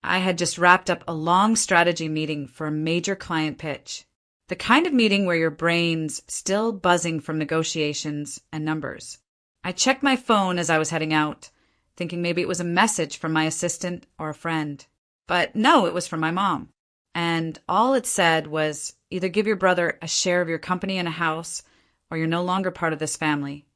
I had just wrapped up a long strategy meeting for a major client pitch. The kind of meeting where your brain's still buzzing from negotiations and numbers. I checked my phone as I was heading out, thinking maybe it was a message from my assistant or a friend. But no, it was from my mom. And all it said was, either give your brother a share of your company and a house, or you're no longer part of this family.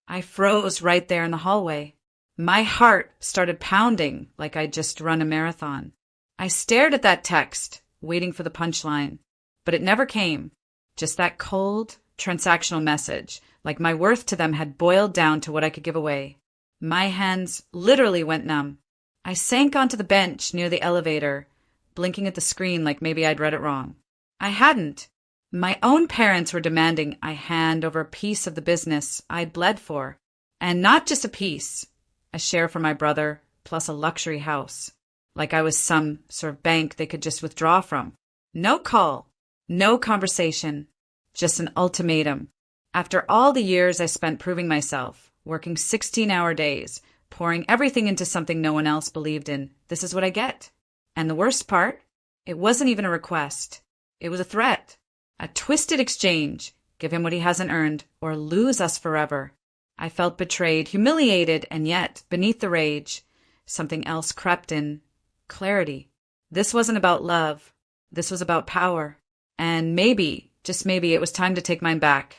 I froze right there in the hallway. My heart started pounding like I'd just run a marathon. I stared at that text, waiting for the punchline, but it never came. Just that cold, transactional message, like my worth to them had boiled down to what I could give away. My hands literally went numb. I sank onto the bench near the elevator, blinking at the screen like maybe I'd read it wrong. I hadn't. My own parents were demanding I hand over a piece of the business I'd bled for. And not just a piece, a share for my brother, plus a luxury house. Like I was some sort of bank they could just withdraw from. No call, no conversation, just an ultimatum. After all the years I spent proving myself, working 16-hour days, pouring everything into something no one else believed in, this is what I get. And the worst part, it wasn't even a request. It was a threat. A twisted exchange, give him what he hasn't earned, or lose us forever. I felt betrayed, humiliated, and yet, beneath the rage, something else crept in. Clarity. This wasn't about love. This was about power. And maybe, just maybe, it was time to take mine back.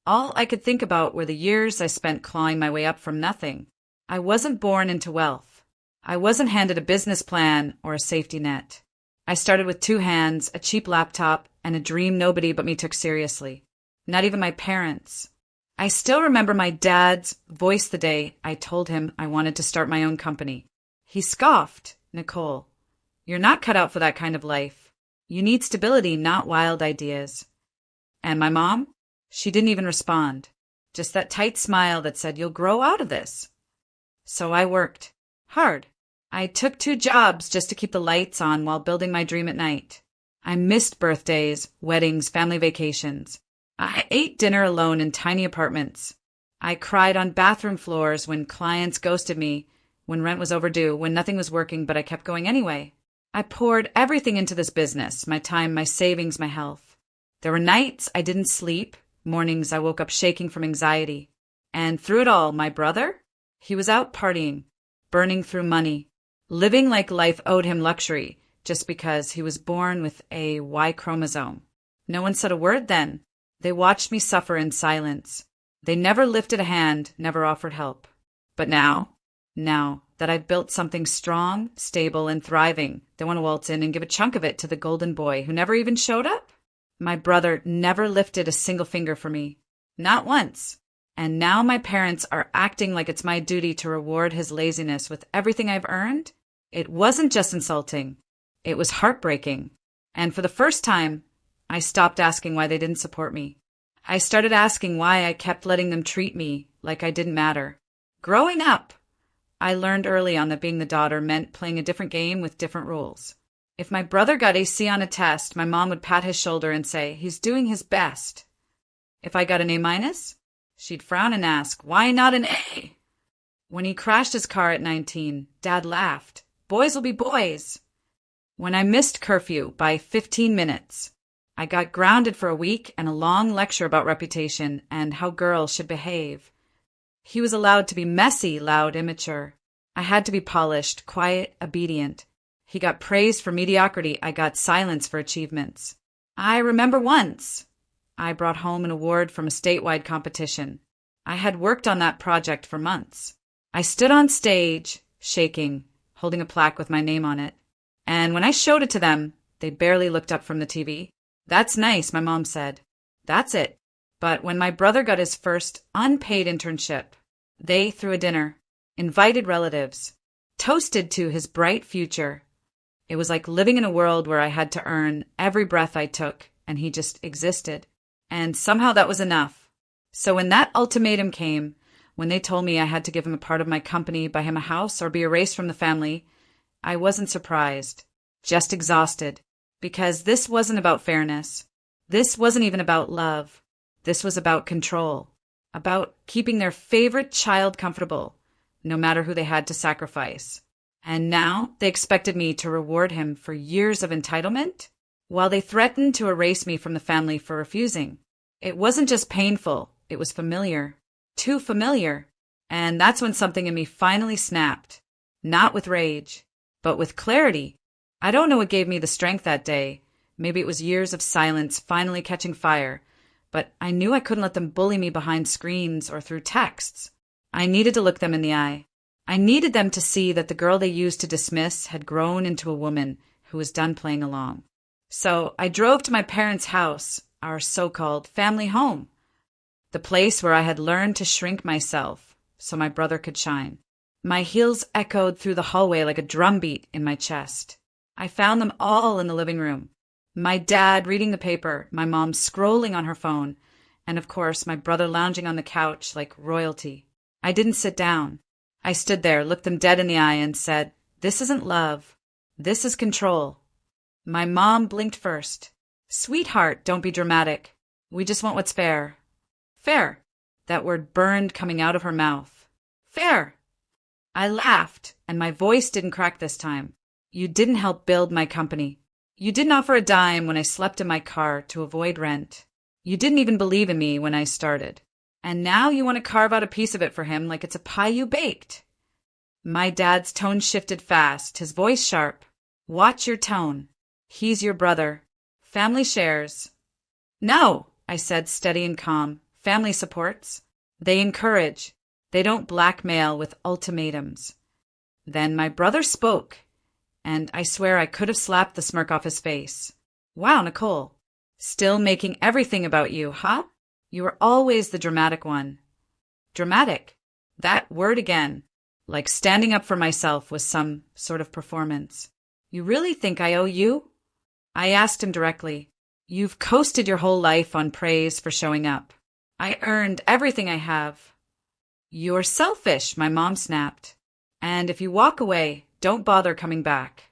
All I could think about were the years I spent clawing my way up from nothing. I wasn't born into wealth. I wasn't handed a business plan or a safety net. I started with 2 hands, a cheap laptop, and a dream nobody but me took seriously. Not even my parents. I still remember my dad's voice the day I told him I wanted to start my own company. He scoffed, "Nicole, you're not cut out for that kind of life. You need stability, not wild ideas." And my mom? She didn't even respond. Just that tight smile that said, "You'll grow out of this." So I worked. Hard. I took 2 jobs just to keep the lights on while building my dream at night. I missed birthdays, weddings, family vacations. I ate dinner alone in tiny apartments. I cried on bathroom floors when clients ghosted me, when rent was overdue, when nothing was working, but I kept going anyway. I poured everything into this business, my time, my savings, my health. There were nights I didn't sleep, mornings I woke up shaking from anxiety. And through it all, my brother? He was out partying, burning through money, living like life owed him luxury just because he was born with a Y chromosome. No one said a word then. They watched me suffer in silence. They never lifted a hand, never offered help. But now that I've built something strong, stable, and thriving, they want to waltz in and give a chunk of it to the golden boy who never even showed up? My brother never lifted a single finger for me. Not once. And now my parents are acting like it's my duty to reward his laziness with everything I've earned? It wasn't just insulting. It was heartbreaking. And for the first time, I stopped asking why they didn't support me. I started asking why I kept letting them treat me like I didn't matter. Growing up, I learned early on that being the daughter meant playing a different game with different rules. If my brother got a C on a test, my mom would pat his shoulder and say, "He's doing his best." If I got an A-, she'd frown and ask, "Why not an A?" When he crashed his car at 19, Dad laughed. "Boys will be boys." When I missed curfew by 15 minutes, I got grounded for a week and a long lecture about reputation and how girls should behave. He was allowed to be messy, loud, immature. I had to be polished, quiet, obedient. He got praised for mediocrity. I got silence for achievements. I remember once I brought home an award from a statewide competition. I had worked on that project for months. I stood on stage, shaking, holding a plaque with my name on it. And when I showed it to them, they barely looked up from the TV. "That's nice," my mom said. That's it. But when my brother got his first unpaid internship, they threw a dinner, invited relatives, toasted to his bright future. It was like living in a world where I had to earn every breath I took, and he just existed. And somehow that was enough. So when that ultimatum came, when they told me I had to give him a part of my company, buy him a house, or be erased from the family, I wasn't surprised, just exhausted. Because this wasn't about fairness. This wasn't even about love. This was about control. About keeping their favorite child comfortable, no matter who they had to sacrifice. And now they expected me to reward him for years of entitlement, while they threatened to erase me from the family for refusing. It wasn't just painful, it was familiar. Too familiar. And that's when something in me finally snapped. Not with rage, but with clarity. I don't know what gave me the strength that day. Maybe it was years of silence finally catching fire. But I knew I couldn't let them bully me behind screens or through texts. I needed to look them in the eye. I needed them to see that the girl they used to dismiss had grown into a woman who was done playing along. So I drove to my parents' house, our so-called family home, the place where I had learned to shrink myself so my brother could shine. My heels echoed through the hallway like a drumbeat in my chest. I found them all in the living room. My dad reading the paper, my mom scrolling on her phone, and of course my brother lounging on the couch like royalty. I didn't sit down. I stood there, looked them dead in the eye, and said, "This isn't love. This is control." My mom blinked first. "Sweetheart, don't be dramatic. We just want what's fair." Fair. That word burned coming out of her mouth. Fair. I laughed, and my voice didn't crack this time. "You didn't help build my company. You didn't offer a dime when I slept in my car to avoid rent. You didn't even believe in me when I started. And now you want to carve out a piece of it for him like it's a pie you baked." My dad's tone shifted fast, his voice sharp. "Watch your tone. He's your brother. Family shares." "No," I said, steady and calm. "Family supports. They encourage. They don't blackmail with ultimatums." Then my brother spoke, and I swear I could have slapped the smirk off his face. "Wow, Nicole. Still making everything about you, huh? You were always the dramatic one." Dramatic. That word again. Like standing up for myself was some sort of performance. "You really think I owe you?" I asked him directly. "You've coasted your whole life on praise for showing up. I earned everything I have." "You're selfish," my mom snapped. "And if you walk away, don't bother coming back."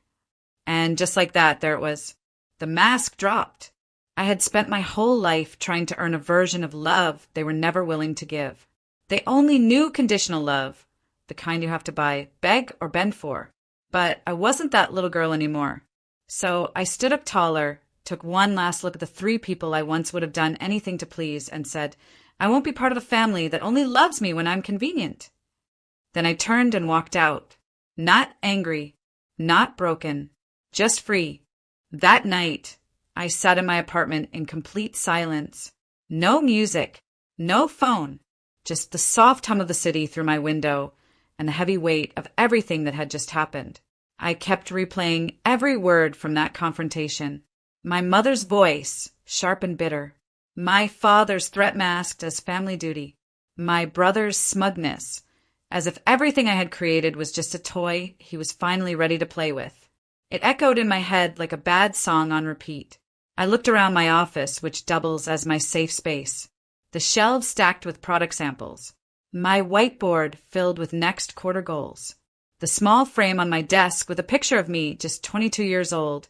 And just like that, there it was. The mask dropped. I had spent my whole life trying to earn a version of love they were never willing to give. They only knew conditional love, the kind you have to buy, beg, or bend for. But I wasn't that little girl anymore. So I stood up taller, took one last look at the three people I once would have done anything to please, and said, "I won't be part of a family that only loves me when I'm convenient." Then I turned and walked out. Not angry, not broken, just free. That night, I sat in my apartment in complete silence. No music, no phone, just the soft hum of the city through my window and the heavy weight of everything that had just happened. I kept replaying every word from that confrontation. My mother's voice, sharp and bitter. My father's threat masked as family duty. My brother's smugness, as if everything I had created was just a toy he was finally ready to play with. It echoed in my head like a bad song on repeat. I looked around my office, which doubles as my safe space. The shelves stacked with product samples. My whiteboard filled with next quarter goals. The small frame on my desk with a picture of me, just 22 years old,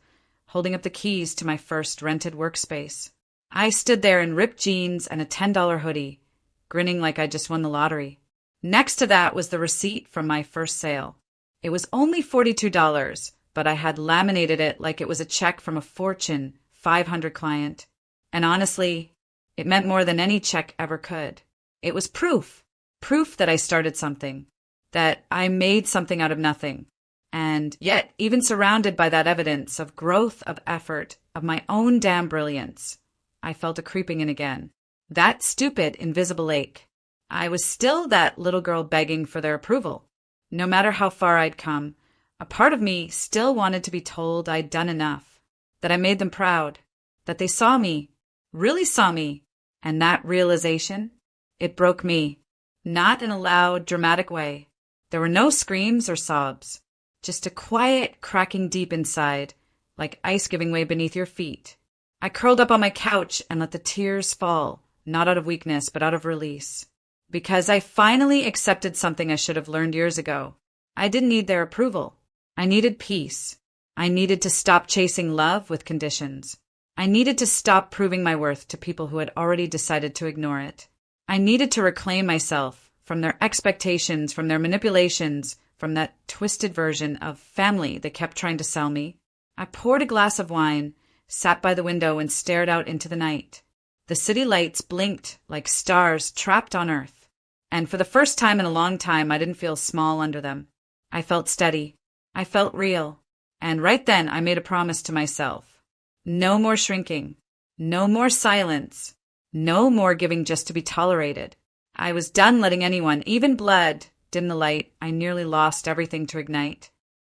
holding up the keys to my first rented workspace. I stood there in ripped jeans and a $10 hoodie, grinning like I just won the lottery. Next to that was the receipt from my first sale. It was only $42, but I had laminated it like it was a check from a Fortune 500 client. And honestly, it meant more than any check ever could. It was proof that I started something, that I made something out of nothing. And yet, even surrounded by that evidence of growth, of effort, of my own damn brilliance, I felt a creeping in again. That stupid, invisible ache. I was still that little girl begging for their approval. No matter how far I'd come, a part of me still wanted to be told I'd done enough, that I made them proud, that they saw me, really saw me. And that realization, it broke me. Not in a loud, dramatic way. There were no screams or sobs, just a quiet cracking deep inside, like ice giving way beneath your feet. I curled up on my couch and let the tears fall, not out of weakness, but out of release. Because I finally accepted something I should have learned years ago. I didn't need their approval. I needed peace. I needed to stop chasing love with conditions. I needed to stop proving my worth to people who had already decided to ignore it. I needed to reclaim myself from their expectations, from their manipulations, from that twisted version of family they kept trying to sell me. I poured a glass of wine, sat by the window, and stared out into the night. The city lights blinked like stars trapped on Earth. And for the first time in a long time, I didn't feel small under them. I felt steady. I felt real. And right then, I made a promise to myself. No more shrinking. No more silence. No more giving just to be tolerated. I was done letting anyone, even blood, dim the light. I nearly lost everything to ignite.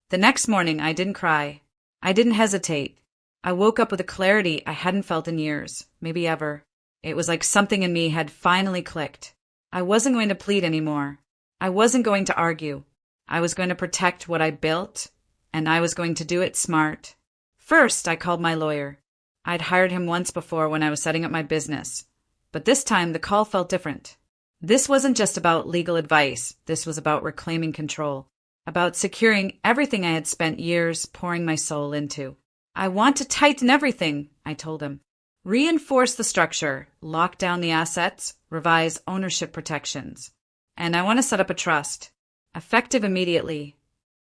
The next morning, I didn't cry. I didn't hesitate. I woke up with a clarity I hadn't felt in years, maybe ever. It was like something in me had finally clicked. I wasn't going to plead anymore. I wasn't going to argue. I was going to protect what I built, and I was going to do it smart. First, I called my lawyer. I'd hired him once before when I was setting up my business, but this time the call felt different. This wasn't just about legal advice. This was about reclaiming control, about securing everything I had spent years pouring my soul into. I want to tighten everything, I told him. Reinforce the structure, lock down the assets, revise ownership protections. And I want to set up a trust, effective immediately.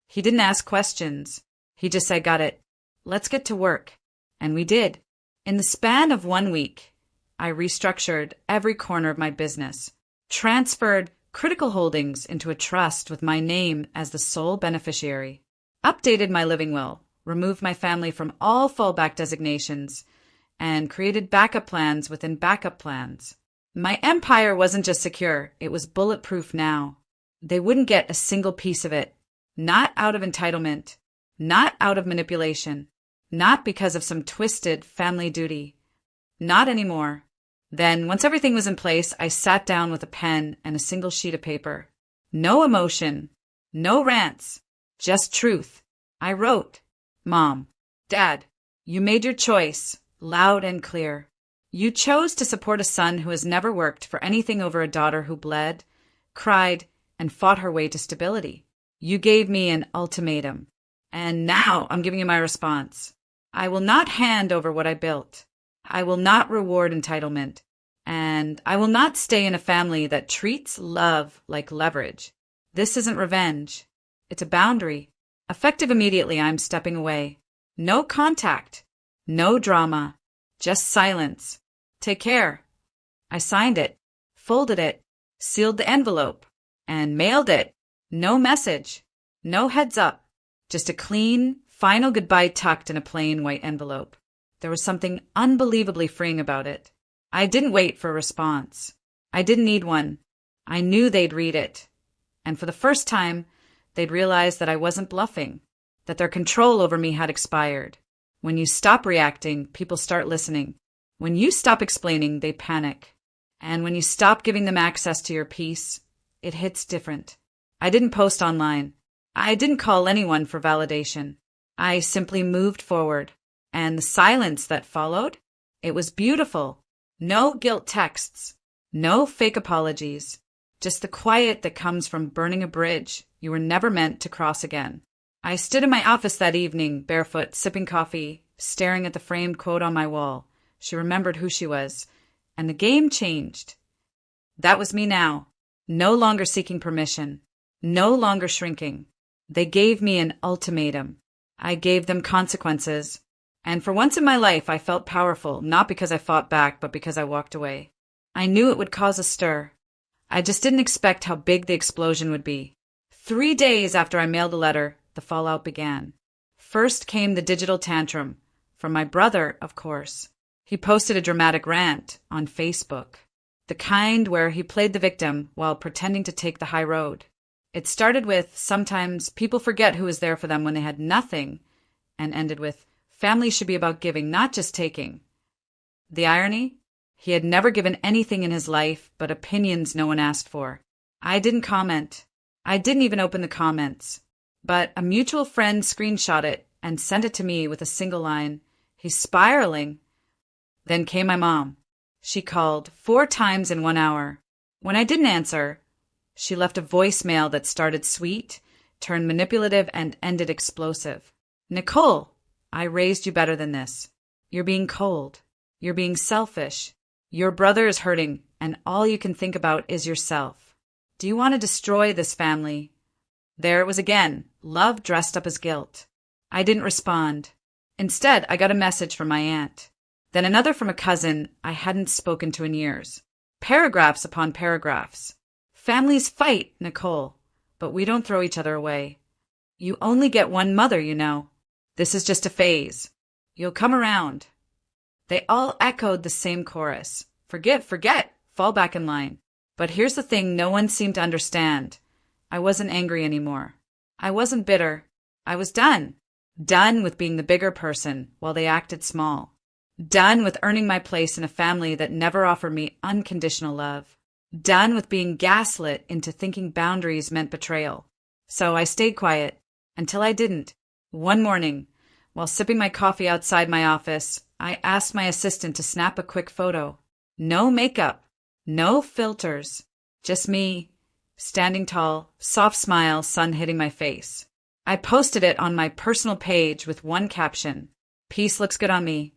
He didn't ask questions. He just said, got it. Let's get to work. And we did. In the span of 1 week, I restructured every corner of my business, transferred critical holdings into a trust with my name as the sole beneficiary, updated my living will, removed my family from all fallback designations, and created backup plans within backup plans. My empire wasn't just secure, it was bulletproof now. They wouldn't get a single piece of it, not out of entitlement, not out of manipulation, not because of some twisted family duty. Not anymore. Then, once everything was in place, I sat down with a pen and a single sheet of paper. No emotion, no rants, just truth. I wrote, Mom, Dad, you made your choice, loud and clear. You chose to support a son who has never worked for anything over a daughter who bled, cried, and fought her way to stability. You gave me an ultimatum. And now I'm giving you my response. I will not hand over what I built. I will not reward entitlement. And I will not stay in a family that treats love like leverage. This isn't revenge. It's a boundary. Effective immediately, I'm stepping away. No contact. No drama. Just silence. Take care. I signed it, folded it, sealed the envelope, and mailed it. No message. No heads up. Just a clean, final goodbye tucked in a plain white envelope. There was something unbelievably freeing about it. I didn't wait for a response. I didn't need one. I knew they'd read it. And for the first time, they'd realize that I wasn't bluffing, that their control over me had expired. When you stop reacting, people start listening. When you stop explaining, they panic. And when you stop giving them access to your peace, it hits different. I didn't post online. I didn't call anyone for validation. I simply moved forward. And the silence that followed, it was beautiful. No guilt texts. No fake apologies. Just the quiet that comes from burning a bridge you were never meant to cross again. I stood in my office that evening, barefoot, sipping coffee, staring at the framed quote on my wall. She remembered who she was, and the game changed. That was me now, no longer seeking permission, no longer shrinking. They gave me an ultimatum. I gave them consequences. And for once in my life, I felt powerful, not because I fought back, but because I walked away. I knew it would cause a stir. I just didn't expect how big the explosion would be. 3 days after I mailed the letter, the fallout began. First came the digital tantrum, from my brother, of course. He posted a dramatic rant on Facebook, the kind where he played the victim while pretending to take the high road. It started with, sometimes people forget who was there for them when they had nothing, and ended with, family should be about giving, not just taking. The irony? He had never given anything in his life but opinions no one asked for. I didn't comment. I didn't even open the comments. But a mutual friend screenshot it and sent it to me with a single line. He's spiraling. Then came my mom. She called 4 times in 1 hour. When I didn't answer, she left a voicemail that started sweet, turned manipulative, and ended explosive. Nicole, I raised you better than this. You're being cold. You're being selfish. Your brother is hurting, and all you can think about is yourself. Do you want to destroy this family? There it was again, love dressed up as guilt. I didn't respond. Instead, I got a message from my aunt. Then another from a cousin I hadn't spoken to in years. Paragraphs upon paragraphs. Families fight, Nicole, but we don't throw each other away. You only get one mother, you know. This is just a phase. You'll come around. They all echoed the same chorus. Forget, fall back in line. But here's the thing no one seemed to understand. I wasn't angry anymore. I wasn't bitter. I was done. Done with being the bigger person while they acted small. Done with earning my place in a family that never offered me unconditional love. Done with being gaslit into thinking boundaries meant betrayal. So I stayed quiet until I didn't. One morning, while sipping my coffee outside my office, I asked my assistant to snap a quick photo. No makeup, no filters, just me, standing tall, soft smile, sun hitting my face. I posted it on my personal page with one caption, "Peace looks good on me."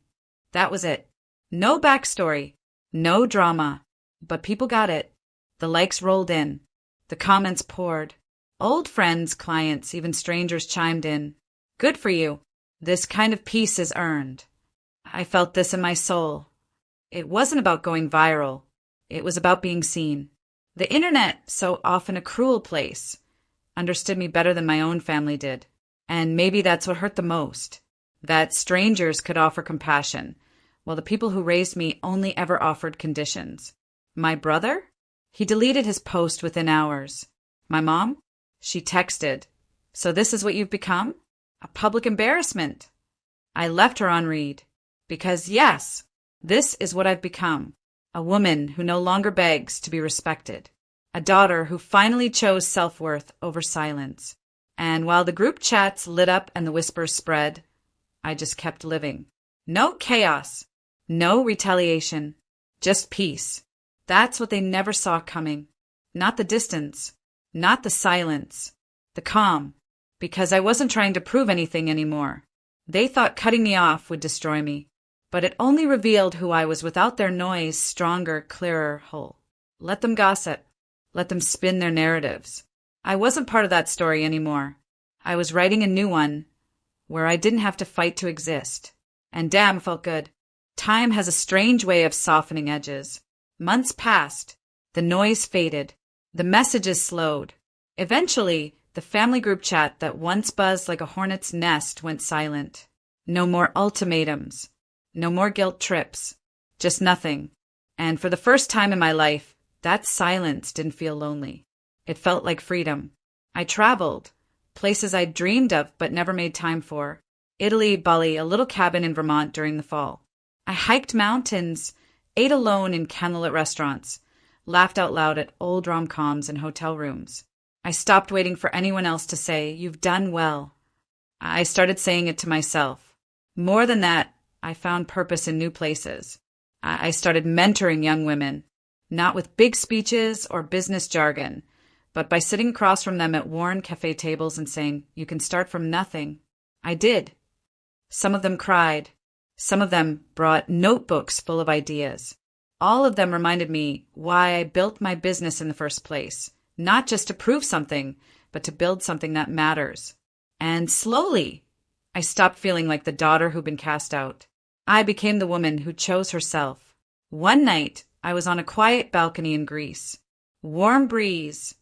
That was it. No backstory, no drama, but people got it. The likes rolled in. The comments poured. Old friends, clients, even strangers chimed in. Good for you. This kind of peace is earned. I felt this in my soul. It wasn't about going viral. It was about being seen. The internet, so often a cruel place, understood me better than my own family did. And maybe that's what hurt the most. That strangers could offer compassion, while the people who raised me only ever offered conditions. My brother? He deleted his post within hours. My mom? She texted, "So this is what you've become? A public embarrassment." I left her on read. Because yes, this is what I've become. A woman who no longer begs to be respected. A daughter who finally chose self-worth over silence. And while the group chats lit up and the whispers spread, I just kept living. No chaos. No retaliation. Just peace. That's what they never saw coming. Not the distance. Not the silence. The calm. Because I wasn't trying to prove anything anymore. They thought cutting me off would destroy me. But it only revealed who I was without their noise, stronger, clearer whole. Let them gossip. Let them spin their narratives. I wasn't part of that story anymore. I was writing a new one, where I didn't have to fight to exist. And damn, it felt good. Time has a strange way of softening edges. Months passed. The noise faded. The messages slowed. Eventually, the family group chat that once buzzed like a hornet's nest went silent. No more ultimatums. No more guilt trips. Just nothing. And for the first time in my life, that silence didn't feel lonely. It felt like freedom. I traveled. Places I'd dreamed of but never made time for. Italy, Bali, a little cabin in Vermont during the fall. I hiked mountains, ate alone in candlelit restaurants, laughed out loud at old rom-coms in hotel rooms. I stopped waiting for anyone else to say, "You've done well." I started saying it to myself. More than that, I found purpose in new places. I started mentoring young women, not with big speeches or business jargon, but by sitting across from them at worn cafe tables and saying, "You can start from nothing." I did. Some of them cried. Some of them brought notebooks full of ideas. All of them reminded me why I built my business in the first place, not just to prove something, but to build something that matters. And slowly, I stopped feeling like the daughter who'd been cast out. I became the woman who chose herself. One night, I was on a quiet balcony in Greece. Warm breeze,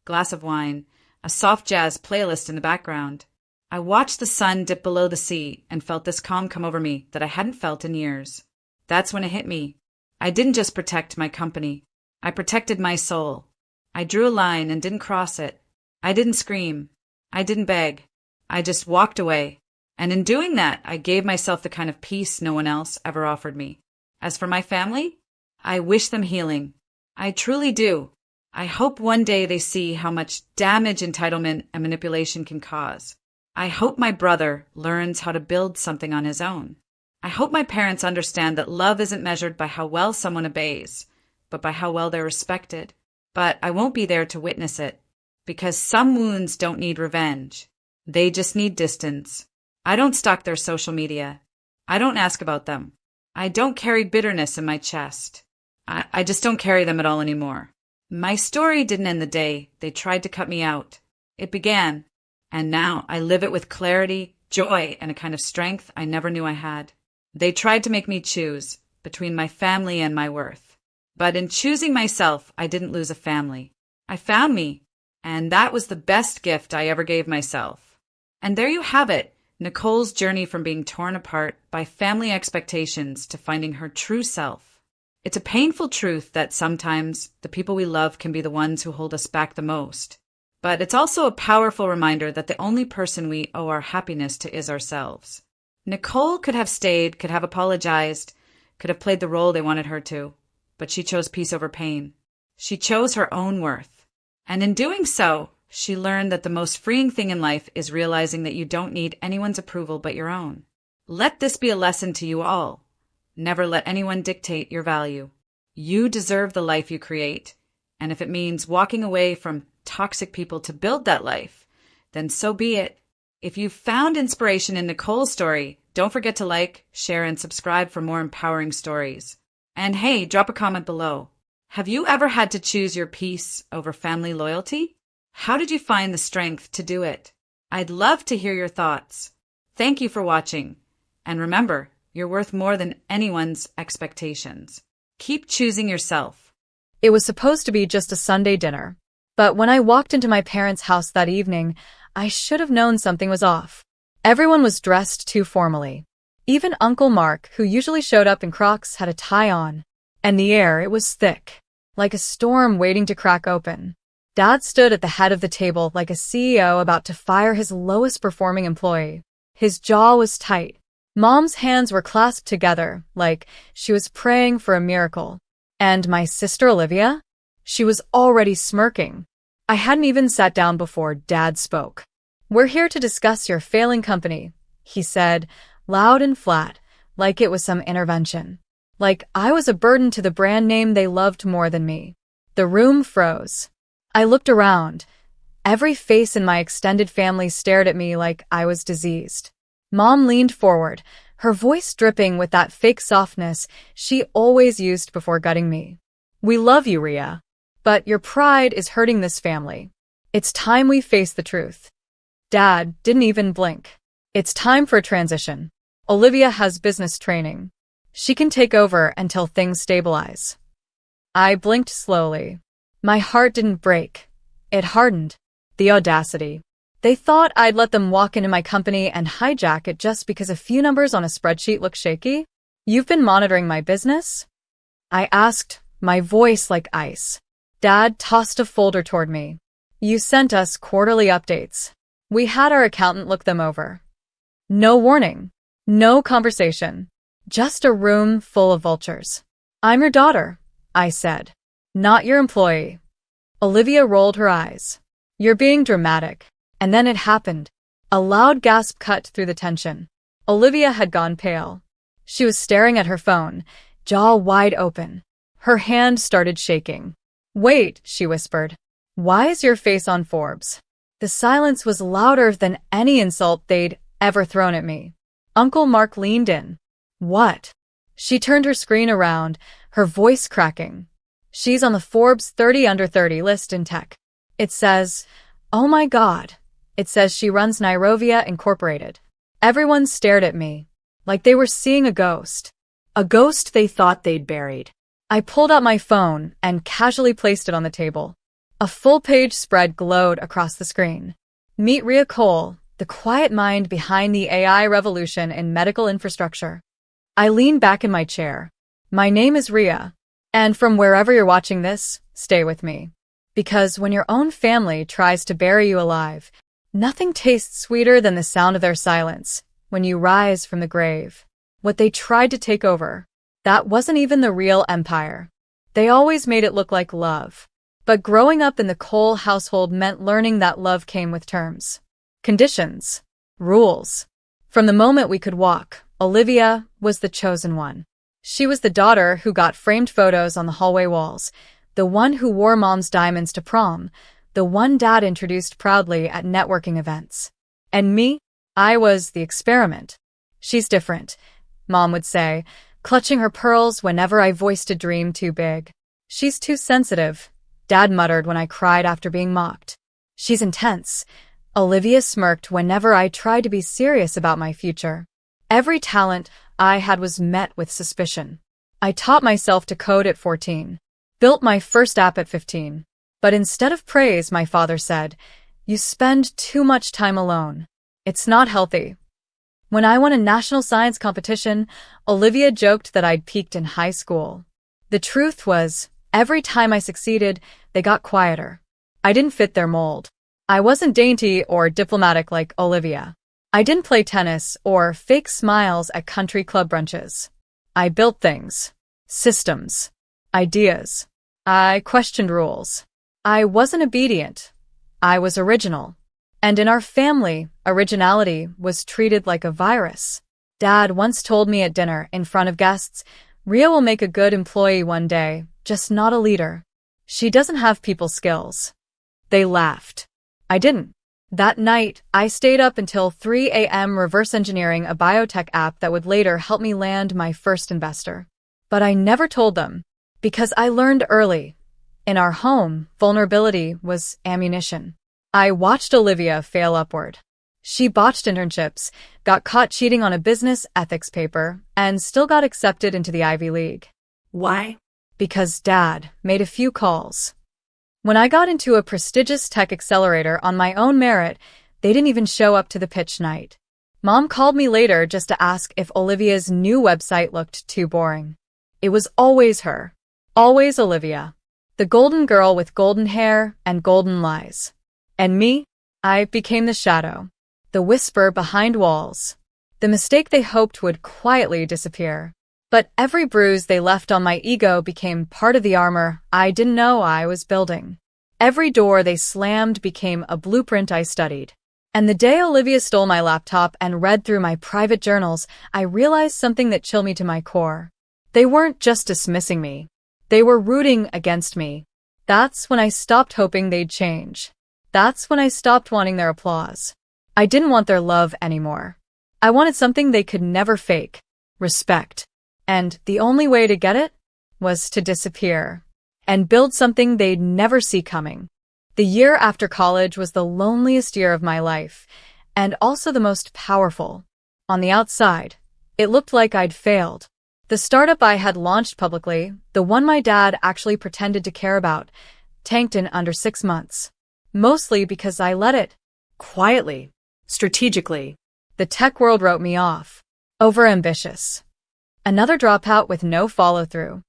glass of wine, a soft jazz playlist in the background. I watched the sun dip below the sea and felt this calm come over me that I hadn't felt in years. That's when it hit me. I didn't just protect my company. I protected my soul. I drew a line and didn't cross it. I didn't scream. I didn't beg. I just walked away. And in doing that, I gave myself the kind of peace no one else ever offered me. As for my family, I wish them healing. I truly do. I hope one day they see how much damage entitlement and manipulation can cause. I hope my brother learns how to build something on his own. I hope my parents understand that love isn't measured by how well someone obeys, but by how well they're respected. But I won't be there to witness it, because some wounds don't need revenge. They just need distance. I don't stalk their social media. I don't ask about them. I don't carry bitterness in my chest. I just don't carry them at all anymore. My story didn't end the day they tried to cut me out. It began, and now I live it with clarity, joy, and a kind of strength I never knew I had. They tried to make me choose between my family and my worth. But in choosing myself, I didn't lose a family. I found me, and that was the best gift I ever gave myself. And there you have it, Nicole's journey from being torn apart by family expectations to finding her true self. It's a painful truth that sometimes the people we love can be the ones who hold us back the most. But it's also a powerful reminder that the only person we owe our happiness to is ourselves. Nicole could have stayed, could have apologized, could have played the role they wanted her to, but she chose peace over pain. She chose her own worth. And in doing so, she learned that the most freeing thing in life is realizing that you don't need anyone's approval but your own. Let this be a lesson to you all. Never let anyone dictate your value. You deserve the life you create, and if it means walking away from toxic people to build that life, then so be it. If you found inspiration in Nicole's story, don't forget to like, share, and subscribe for more empowering stories. And hey, drop a comment below. Have you ever had to choose your peace over family loyalty? How did you find the strength to do it? I'd love to hear your thoughts. Thank you for watching. And remember, you're worth more than anyone's expectations. Keep choosing yourself. It was supposed to be just a Sunday dinner. But when I walked into my parents' house that evening, I should have known something was off. Everyone was dressed too formally. Even Uncle Mark, who usually showed up in Crocs, had a tie on. And the air, it was thick, like a storm waiting to crack open. Dad stood at the head of the table like a CEO about to fire his lowest performing employee. His jaw was tight. Mom's hands were clasped together, like she was praying for a miracle. And my sister Olivia? She was already smirking. I hadn't even sat down before Dad spoke. "We're here to discuss your failing company," he said, loud and flat, like it was some intervention. Like I was a burden to the brand name they loved more than me. The room froze. I looked around. Every face in my extended family stared at me like I was diseased. Mom leaned forward, her voice dripping with that fake softness she always used before gutting me. "We love you, Rhea. But your pride is hurting this family. It's time we face the truth." Dad didn't even blink. "It's time for a transition. Olivia has business training. She can take over until things stabilize." I blinked slowly. My heart didn't break. It hardened. The audacity. They thought I'd let them walk into my company and hijack it just because a few numbers on a spreadsheet look shaky? "You've been monitoring my business?" I asked, my voice like ice. Dad tossed a folder toward me. "You sent us quarterly updates. We had our accountant look them over." No warning. No conversation. Just a room full of vultures. "I'm your daughter," I said. "Not your employee." Olivia rolled her eyes. "You're being dramatic." And then it happened. A loud gasp cut through the tension. Olivia had gone pale. She was staring at her phone, jaw wide open. Her hand started shaking. "Wait," she whispered. "Why is your face on Forbes?" The silence was louder than any insult they'd ever thrown at me. Uncle Mark leaned in. "What?" She turned her screen around, her voice cracking. "She's on the Forbes 30 under 30 list in tech. It says, oh my God, it says she runs Nairovia Incorporated." Everyone stared at me, like they were seeing a ghost. A ghost they thought they'd buried. I pulled out my phone and casually placed it on the table. A full-page spread glowed across the screen. "Meet Rhea Cole, the quiet mind behind the AI revolution in medical infrastructure." I leaned back in my chair. "My name is Rhea, and from wherever you're watching this, stay with me. Because when your own family tries to bury you alive, nothing tastes sweeter than the sound of their silence when you rise from the grave. What they tried to take over, that wasn't even the real empire. They always made it look like love. But growing up in the Cole household meant learning that love came with terms, conditions, rules. From the moment we could walk, Olivia was the chosen one. She was the daughter who got framed photos on the hallway walls, the one who wore Mom's diamonds to prom, the one Dad introduced proudly at networking events. And me? I was the experiment. "She's different," Mom would say, clutching her pearls whenever I voiced a dream too big. "She's too sensitive," Dad muttered when I cried after being mocked. She's intense. Olivia smirked whenever I tried to be serious about my future. Every talent I had was met with suspicion. I taught myself to code at 14. Built my first app at 15. But instead of praise, my father said, "You spend too much time alone. It's not healthy." When I won a national science competition, Olivia joked that I'd peaked in high school. The truth was, every time I succeeded, they got quieter. I didn't fit their mold. I wasn't dainty or diplomatic like Olivia. I didn't play tennis or fake smiles at country club brunches. I built things, systems, ideas. I questioned rules. I wasn't obedient. I was original. And in our family, originality was treated like a virus. Dad once told me at dinner in front of guests, "Ria will make a good employee one day, just not a leader. She doesn't have people skills." They laughed. I didn't. That night, I stayed up until 3 a.m. reverse engineering a biotech app that would later help me land my first investor. But I never told them, because I learned early. In our home, vulnerability was ammunition. I watched Olivia fail upward. She botched internships, got caught cheating on a business ethics paper, and still got accepted into the Ivy League. Why? Because Dad made a few calls. When I got into a prestigious tech accelerator on my own merit, they didn't even show up to the pitch night. Mom called me later just to ask if Olivia's new website looked too boring. It was always her. Always Olivia. The golden girl with golden hair and golden lies. And me? I became the shadow. The whisper behind walls. The mistake they hoped would quietly disappear. But every bruise they left on my ego became part of the armor I didn't know I was building. Every door they slammed became a blueprint I studied. And the day Olivia stole my laptop and read through my private journals, I realized something that chilled me to my core. They weren't just dismissing me. They were rooting against me. That's when I stopped hoping they'd change. That's when I stopped wanting their applause. I didn't want their love anymore. I wanted something they could never fake. Respect. And the only way to get it was to disappear and build something they'd never see coming. The year after college was the loneliest year of my life, and also the most powerful. On the outside, it looked like I'd failed. The startup I had launched publicly, the one my dad actually pretended to care about, tanked in under 6 months. Mostly because I let it. Quietly. Strategically. The tech world wrote me off. Overambitious. Another dropout with no follow-through.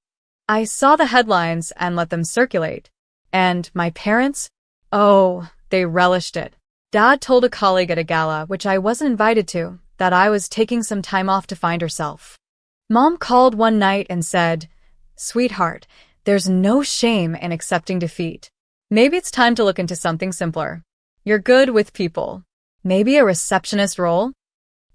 I saw the headlines and let them circulate. And my parents? Oh, they relished it. Dad told a colleague at a gala, which I wasn't invited to, that I was taking some time off to find herself. Mom called one night and said, "Sweetheart, there's no shame in accepting defeat. Maybe it's time to look into something simpler. You're good with people. Maybe a receptionist role?"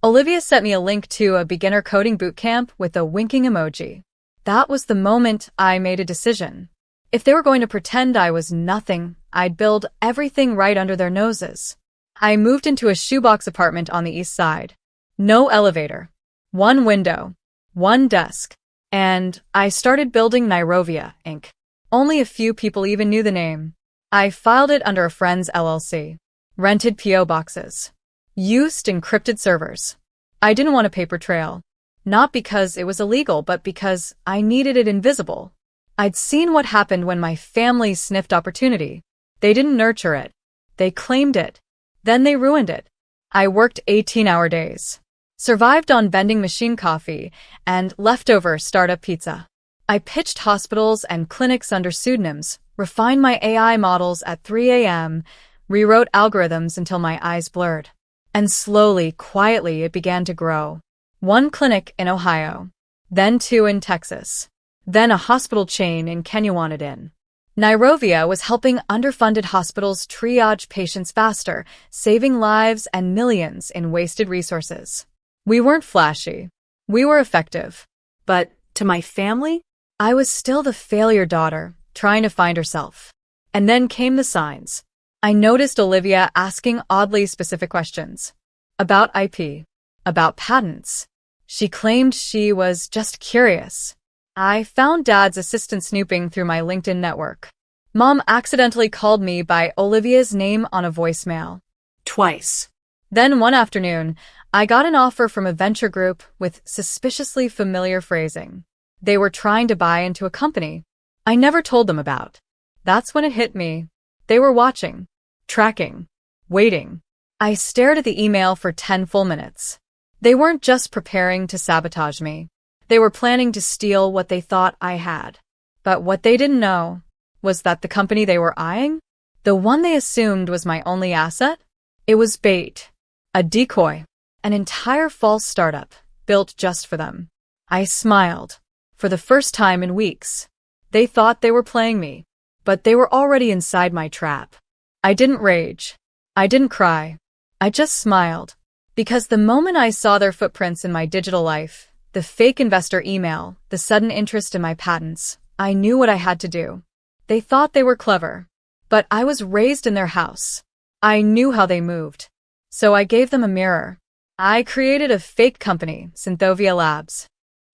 Olivia sent me a link to a beginner coding bootcamp with a winking emoji. That was the moment I made a decision. If they were going to pretend I was nothing, I'd build everything right under their noses. I moved into a shoebox apartment on the east side. No elevator. One window. One desk. And I started building Nairovia, Inc. Only a few people even knew the name. I filed it under a friend's LLC. Rented P.O. boxes. Used encrypted servers. I didn't want a paper trail. Not because it was illegal, but because I needed it invisible. I'd seen what happened when my family sniffed opportunity. They didn't nurture it. They claimed it. Then they ruined it. I worked 18-hour days. Survived on vending machine coffee and leftover startup pizza. I pitched hospitals and clinics under pseudonyms, refined my AI models at 3 a.m., rewrote algorithms until my eyes blurred. And slowly, quietly, it began to grow. 1 clinic in Ohio. Then 2 in Texas. Then a hospital chain in Kenya wanted in. Nairovia was helping underfunded hospitals triage patients faster, saving lives and millions in wasted resources. We weren't flashy. We were effective. But to my family, I was still the failure daughter, trying to find herself. And then came the signs. I noticed Olivia asking oddly specific questions. About IP. About patents. She claimed she was just curious. I found Dad's assistant snooping through my LinkedIn network. Mom accidentally called me by Olivia's name on a voicemail. Twice. Then one afternoon, I got an offer from a venture group with suspiciously familiar phrasing. They were trying to buy into a company I never told them about. That's when it hit me. They were watching, tracking, waiting. I stared at the email for 10 full minutes. They weren't just preparing to sabotage me. They were planning to steal what they thought I had. But what they didn't know was that the company they were eyeing, the one they assumed was my only asset, it was bait, a decoy, an entire false startup built just for them. I smiled. For the first time in weeks. They thought they were playing me, but they were already inside my trap. I didn't rage. I didn't cry. I just smiled. Because the moment I saw their footprints in my digital life, the fake investor email, the sudden interest in my patents, I knew what I had to do. They thought they were clever, but I was raised in their house. I knew how they moved. So I gave them a mirror. I created a fake company, Synthovia Labs.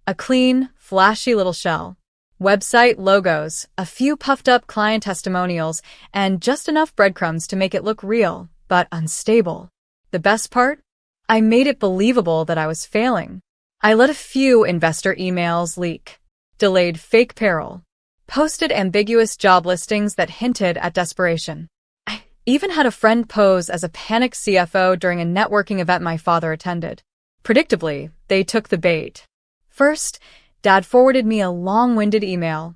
A clean, flashy little shell. Website logos, a few puffed-up client testimonials, and just enough breadcrumbs to make it look real, but unstable. The best part? I made it believable that I was failing. I let a few investor emails leak, delayed fake payroll, posted ambiguous job listings that hinted at desperation. I even had a friend pose as a panicked CFO during a networking event my father attended. Predictably, they took the bait. First, Dad forwarded me a long-winded email.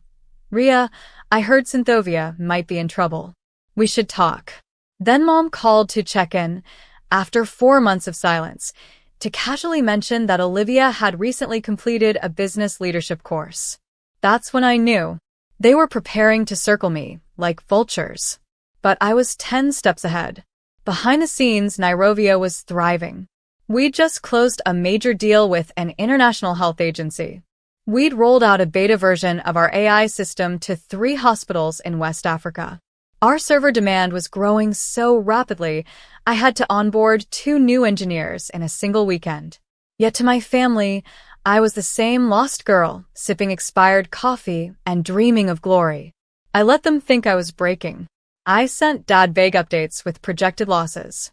"Ria, I heard Synthovia might be in trouble. We should talk." Then Mom called to check in, after 4 months of silence, to casually mention that Olivia had recently completed a business leadership course. That's when I knew. They were preparing to circle me, like vultures. But I was 10 steps ahead. Behind the scenes, Nairovia was thriving. We'd just closed a major deal with an international health agency. We'd rolled out a beta version of our AI system to 3 hospitals in West Africa. Our server demand was growing so rapidly, I had to onboard 2 new engineers in a single weekend. Yet to my family, I was the same lost girl, sipping expired coffee and dreaming of glory. I let them think I was breaking. I sent Dad vague updates with projected losses.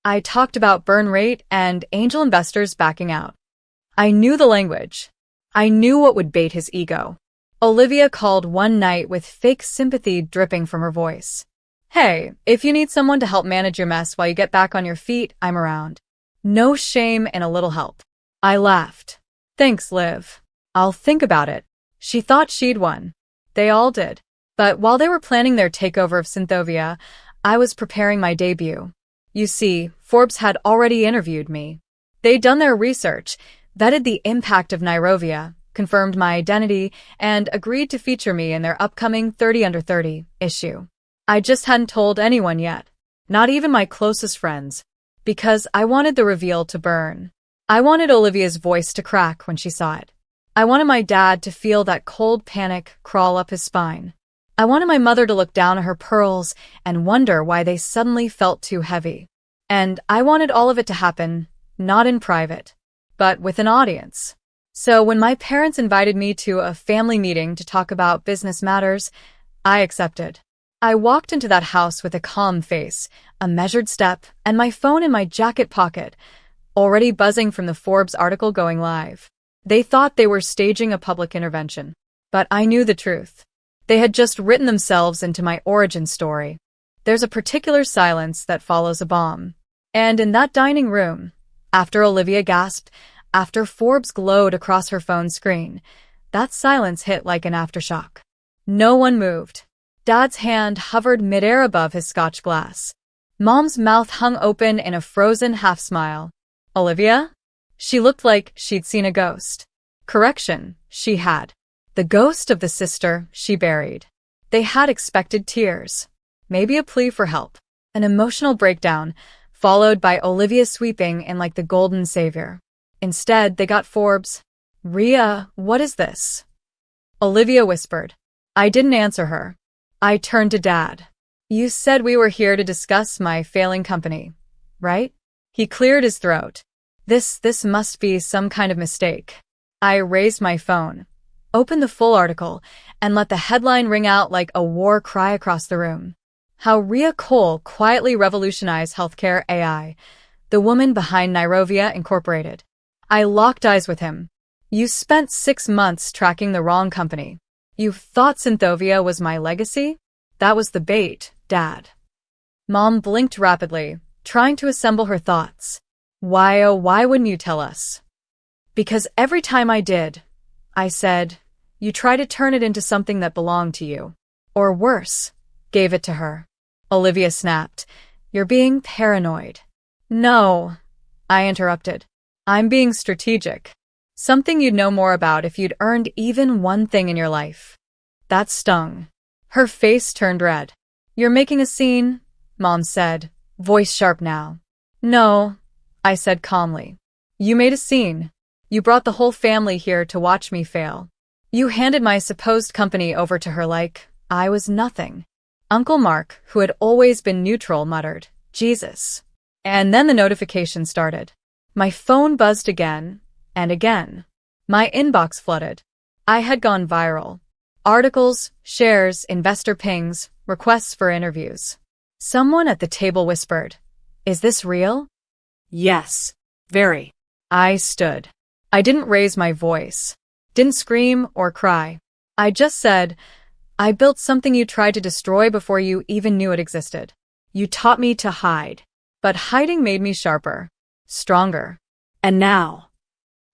I talked about burn rate and angel investors backing out. I knew the language. I knew what would bait his ego. Olivia called one night with fake sympathy dripping from her voice. "Hey, if you need someone to help manage your mess while you get back on your feet, I'm around. No shame in a little help." I laughed. "Thanks, Liv. I'll think about it." She thought she'd won. They all did. But while they were planning their takeover of Synthovia, I was preparing my debut. You see, Forbes had already interviewed me. They'd done their research, vetted the impact of Nairovia, confirmed my identity, and agreed to feature me in their upcoming 30 Under 30 issue. I just hadn't told anyone yet, not even my closest friends, because I wanted the reveal to burn. I wanted Olivia's voice to crack when she saw it. I wanted my dad to feel that cold panic crawl up his spine. I wanted my mother to look down at her pearls and wonder why they suddenly felt too heavy. And I wanted all of it to happen, not in private, but with an audience. So when my parents invited me to a family meeting to talk about business matters, I accepted. I walked into that house with a calm face, a measured step, and my phone in my jacket pocket, already buzzing from the Forbes article going live. They thought they were staging a public intervention, but I knew the truth. They had just written themselves into my origin story. There's a particular silence that follows a bomb. And in that dining room, after Olivia gasped, after Forbes glowed across her phone screen, that silence hit like an aftershock. No one moved. Dad's hand hovered midair above his scotch glass. Mom's mouth hung open in a frozen half-smile. "Olivia?" She looked like she'd seen a ghost. Correction, she had. The ghost of the sister she buried. They had expected tears. Maybe a plea for help. An emotional breakdown, followed by Olivia sweeping in like the golden savior. Instead, they got Forbes. "Ria, what is this?" Olivia whispered. I didn't answer her. I turned to Dad. "You said we were here to discuss my failing company, right?" He cleared his throat. This must be some kind of mistake. I raised my phone. opened the full article, and let the headline ring out like a war cry across the room. How Rhea Cole quietly revolutionized healthcare AI, the woman behind Nairovia Incorporated. I locked eyes with him. You spent 6 months tracking the wrong company. You thought Synthovia was my legacy? That was the bait, Dad. Mom blinked rapidly, trying to assemble her thoughts. Why, oh, why wouldn't you tell us? Because every time I did, I said, you try to turn it into something that belonged to you. Or worse, gave it to her. Olivia snapped. You're being paranoid. No, I interrupted. I'm being strategic. Something you'd know more about if you'd earned even one thing in your life. That stung. Her face turned red. You're making a scene, Mom said, voice sharp now. No, I said calmly. You made a scene. You brought the whole family here to watch me fail. You handed my supposed company over to her like I was nothing. Uncle Mark, who had always been neutral, muttered, Jesus. And then the notification started. My phone buzzed again and again. My inbox flooded. I had gone viral. Articles, shares, investor pings, requests for interviews. Someone at the table whispered, Is this real? Yes, very. I stood. I didn't raise my voice. Didn't scream or cry. I just said, I built something you tried to destroy before you even knew it existed. You taught me to hide. But hiding made me sharper, stronger. And now?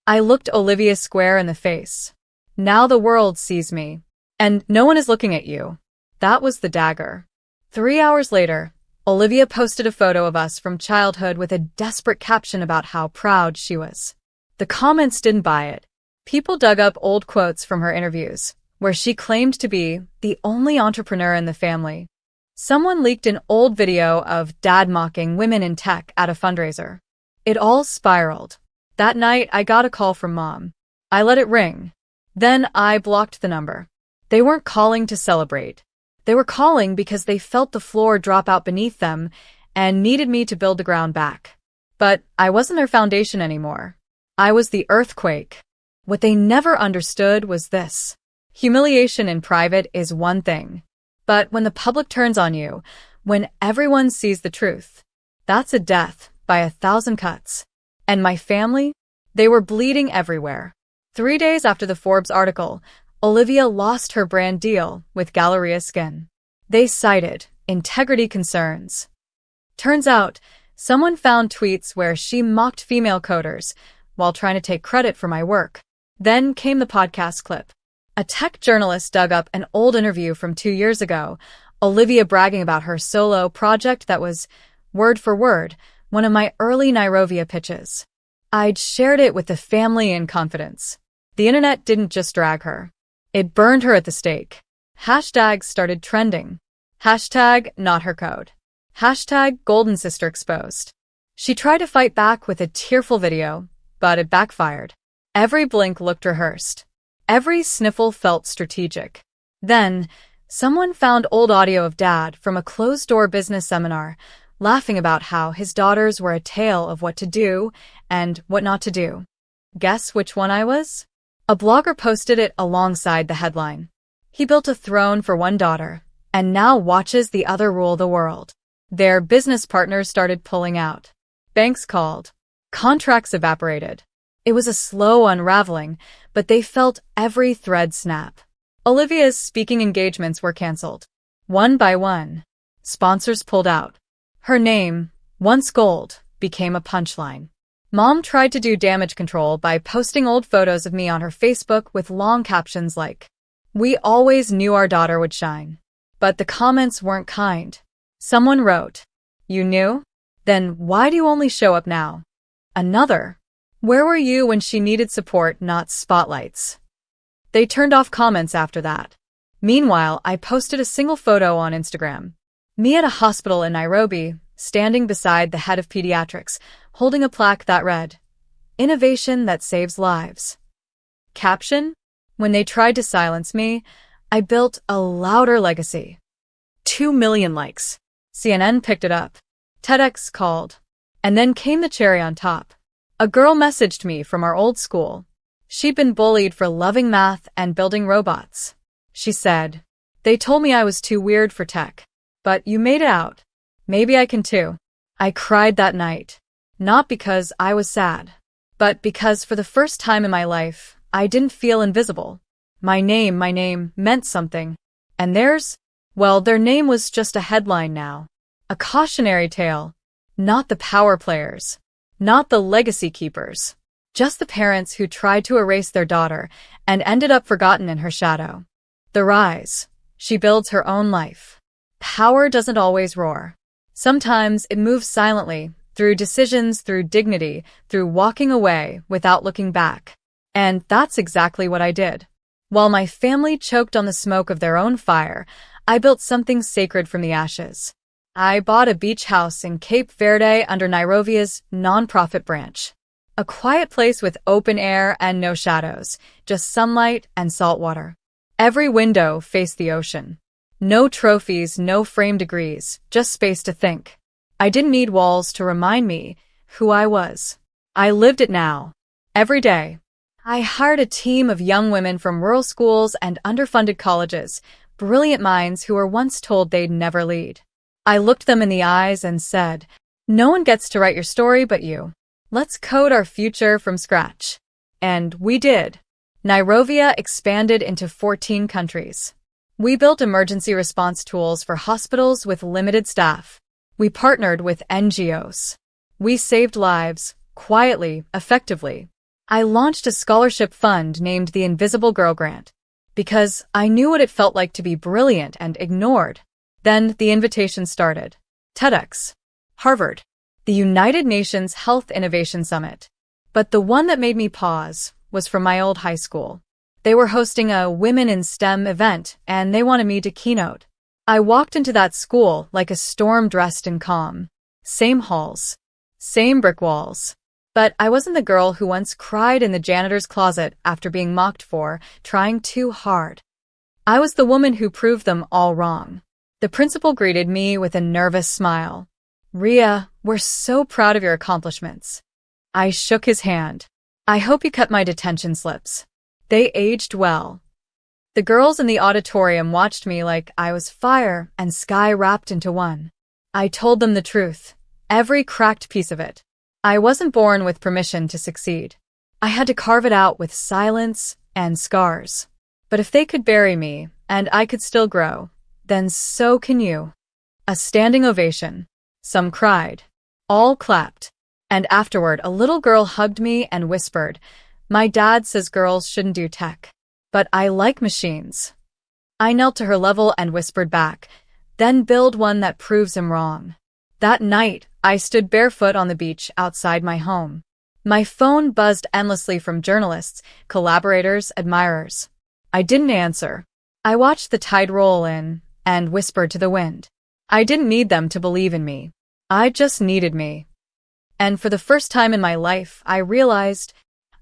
I looked Olivia square in the face. Now the world sees me. And no one is looking at you. That was the dagger. 3 hours later, Olivia posted a photo of us from childhood with a desperate caption about how proud she was. The comments didn't buy it. People dug up old quotes from her interviews, where she claimed to be the only entrepreneur in the family. Someone leaked an old video of Dad mocking women in tech at a fundraiser. It all spiraled. That night, I got a call from Mom. I let it ring. Then I blocked the number. They weren't calling to celebrate. They were calling because they felt the floor drop out beneath them and needed me to build the ground back. But I wasn't their foundation anymore. I was the earthquake. What they never understood was this. Humiliation in private is one thing. But when the public turns on you, when everyone sees the truth, that's a death by 1,000 cuts. And my family? They were bleeding everywhere. 3 days after the Forbes article, Olivia lost her brand deal with Galleria Skin. They cited integrity concerns. Turns out, someone found tweets where she mocked female coders while trying to take credit for my work. Then came the podcast clip. A tech journalist dug up an old interview from 2 years ago, Olivia bragging about her solo project that was, word for word, one of my early Nairovia pitches. I'd shared it with the family in confidence. The internet didn't just drag her. It burned her at the stake. Hashtags started trending. Hashtag not her code. Hashtag golden sister exposed. She tried to fight back with a tearful video, but it backfired. Every blink looked rehearsed. Every sniffle felt strategic. Then, someone found old audio of Dad from a closed-door business seminar, laughing about how his daughters were a tale of what to do and what not to do. Guess which one I was? A blogger posted it alongside the headline. He built a throne for one daughter, and now watches the other rule the world. Their business partners started pulling out. Banks called. Contracts evaporated. It was a slow unraveling, but they felt every thread snap. Olivia's speaking engagements were canceled. One by one. Sponsors pulled out. Her name, once gold, became a punchline. Mom tried to do damage control by posting old photos of me on her Facebook with long captions like, "We always knew our daughter would shine." But the comments weren't kind. Someone wrote, "You knew? Then why do you only show up now?" Another, "Where were you when she needed support, not spotlights?" They turned off comments after that. Meanwhile, I posted a single photo on Instagram. Me at a hospital in Nairobi, standing beside the head of pediatrics, holding a plaque that read, "Innovation that saves lives." Caption: When they tried to silence me, I built a louder legacy. 2 million likes. CNN picked it up. TEDx called. And then came the cherry on top. A girl messaged me from our old school. She'd been bullied for loving math and building robots. She said, "They told me I was too weird for tech. But you made it out. Maybe I can too." I cried that night. Not because I was sad, but because for the first time in my life, I didn't feel invisible. My name meant something. And theirs? Well, their name was just a headline now. A cautionary tale. Not the power players. Not the legacy keepers. Just the parents who tried to erase their daughter and ended up forgotten in her shadow. The rise. She builds her own life. Power doesn't always roar. Sometimes it moves silently, through decisions, through dignity, through walking away without looking back. And that's exactly what I did. While my family choked on the smoke of their own fire, I built something sacred from the ashes. I bought a beach house in Cape Verde under Nairobi's nonprofit branch. A quiet place with open air and no shadows, just sunlight and salt water. Every window faced the ocean. No trophies, no framed degrees, just space to think. I didn't need walls to remind me who I was. I lived it now. Every day. I hired a team of young women from rural schools and underfunded colleges, brilliant minds who were once told they'd never lead. I looked them in the eyes and said, "No one gets to write your story but you. Let's code our future from scratch." And we did. Nairobi expanded into 14 countries. We built emergency response tools for hospitals with limited staff. We partnered with NGOs. We saved lives, quietly, effectively. I launched a scholarship fund named the Invisible Girl Grant, because I knew what it felt like to be brilliant and ignored. Then the invitation started. TEDx, Harvard, the United Nations Health Innovation Summit. But the one that made me pause was from my old high school. They were hosting a Women in STEM event, and they wanted me to keynote. I walked into that school like a storm dressed in calm. Same halls. Same brick walls. But I wasn't the girl who once cried in the janitor's closet after being mocked for trying too hard. I was the woman who proved them all wrong. The principal greeted me with a nervous smile. "Ria, we're so proud of your accomplishments." I shook his hand. "I hope you cut my detention slips. They aged well." The girls in the auditorium watched me like I was fire and sky wrapped into one. I told them the truth, every cracked piece of it. I wasn't born with permission to succeed. I had to carve it out with silence and scars. But if they could bury me, and I could still grow, then so can you. A standing ovation. Some cried. All clapped. And afterward, a little girl hugged me and whispered, "My dad says girls shouldn't do tech. But I like machines." I knelt to her level and whispered back, "Then build one that proves him wrong." That night, I stood barefoot on the beach outside my home. My phone buzzed endlessly from journalists, collaborators, admirers. I didn't answer. I watched the tide roll in and whispered to the wind. I didn't need them to believe in me. I just needed me. And for the first time in my life, I realized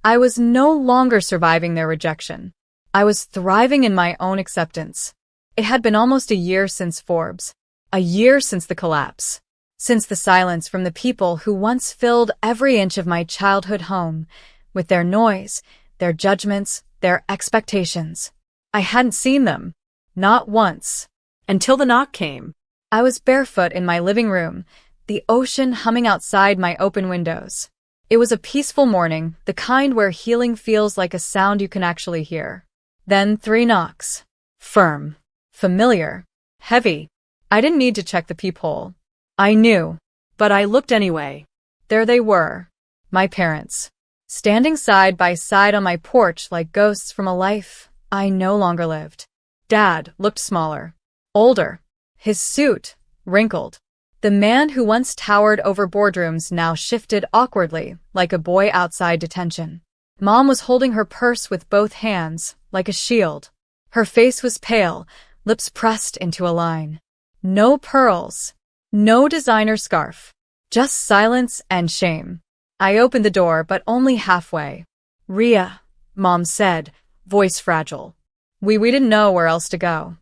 I was no longer surviving their rejection. I was thriving in my own acceptance. It had been almost a year since Forbes, a year since the collapse, since the silence from the people who once filled every inch of my childhood home with their noise, their judgments, their expectations. I hadn't seen them, not once, until the knock came. I was barefoot in my living room, the ocean humming outside my open windows. It was a peaceful morning, the kind where healing feels like a sound you can actually hear. Then 3 knocks. Firm. Familiar. Heavy. I didn't need to check the peephole. I knew. But I looked anyway. There they were. My parents. Standing side by side on my porch like ghosts from a life I no longer lived. Dad looked smaller. Older. His suit wrinkled. The man who once towered over boardrooms now shifted awkwardly, like a boy outside detention. Mom was holding her purse with both hands, like a shield. Her face was pale, lips pressed into a line. No pearls. No designer scarf. Just silence and shame. I opened the door, but only halfway. "Ria," Mom said, voice fragile. We didn't know where else to go.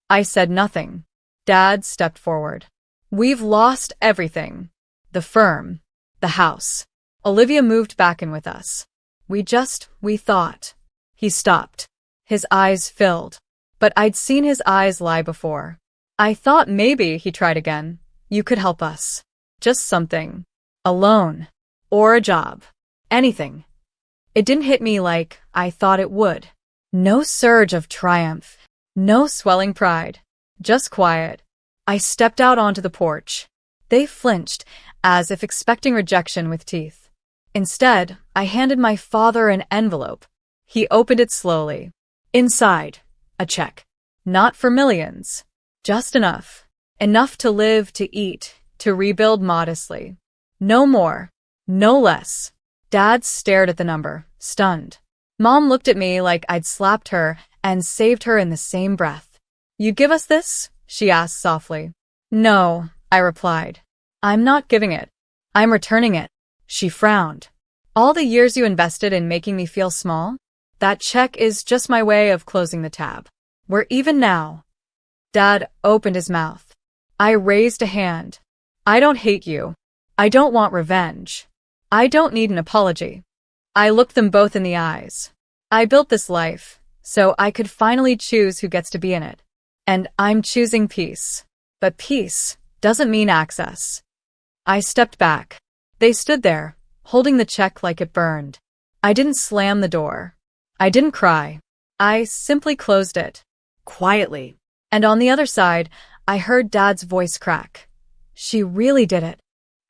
I said nothing. Dad stepped forward. "We've lost everything. The firm. The house." Olivia moved back in with us. We thought. He stopped. His eyes filled. But I'd seen his eyes lie before. I thought maybe, he tried again, you could help us. Just something. A loan. Or a job. Anything. It didn't hit me like I thought it would. No surge of triumph. No swelling pride. Just quiet. I stepped out onto the porch. They flinched, as if expecting rejection with teeth. Instead, I handed my father an envelope. He opened it slowly. Inside, a check. Not for millions. Just enough. Enough to live, to eat, to rebuild modestly. No more. No less. Dad stared at the number, stunned. Mom looked at me like I'd slapped her and saved her in the same breath. "You give us this?" she asked softly. "No," I replied. "I'm not giving it. I'm returning it." She frowned. "All the years you invested in making me feel small? That check is just my way of closing the tab. We're even now." Dad opened his mouth. I raised a hand. "I don't hate you. I don't want revenge. I don't need an apology." I looked them both in the eyes. I built this life, so I could finally choose who gets to be in it. And I'm choosing peace. But peace doesn't mean access. I stepped back. They stood there, holding the check like it burned. I didn't slam the door. I didn't cry. I simply closed it. Quietly. And on the other side, I heard Dad's voice crack. "She really did it."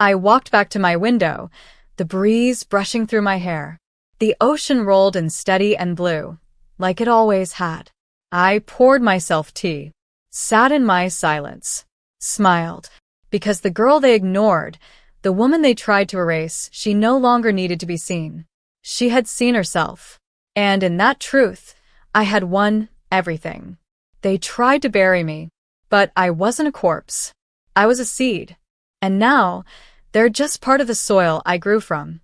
I walked back to my window, the breeze brushing through my hair. The ocean rolled in steady and blue, like it always had. I poured myself tea, sat in my silence, smiled, because the girl they ignored, the woman they tried to erase, she no longer needed to be seen. She had seen herself. And in that truth, I had won everything. They tried to bury me, but I wasn't a corpse. I was a seed. And now, they're just part of the soil I grew from.